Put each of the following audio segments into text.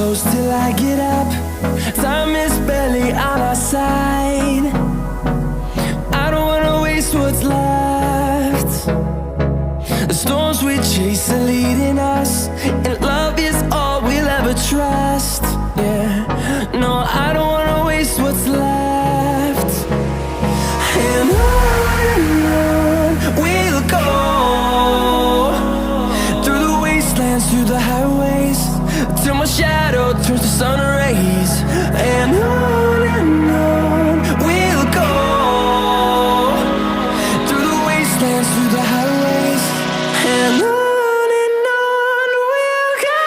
close till I get up. Time is barely on our side. I don't wanna waste what's left. The storms we chase are leading us, and love is all we'll ever trust. Yeah, no, I don't wanna waste what's left. And on we'll go, through the wastelands, through the highways, till my shadow turns to sun rays. And on we'll go, through the wastelands, through the highways, and on we'll go.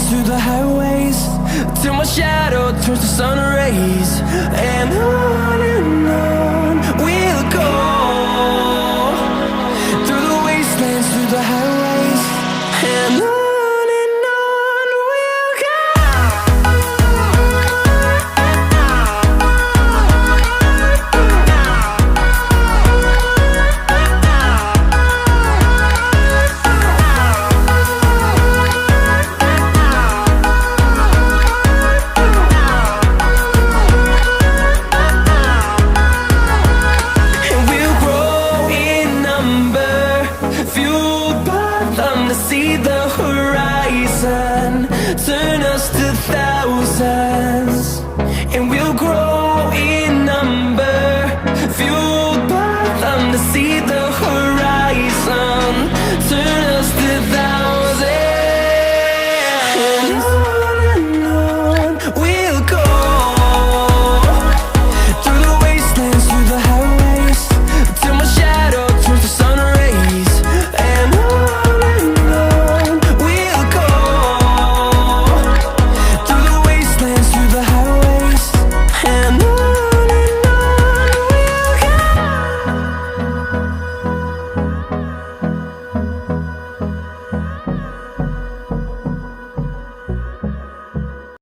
Through the highways, till my shadow turns to sun rays. And on we'll go, through the wastelands, through the highways, and on we'll go. See the horizon, turn us to thousands.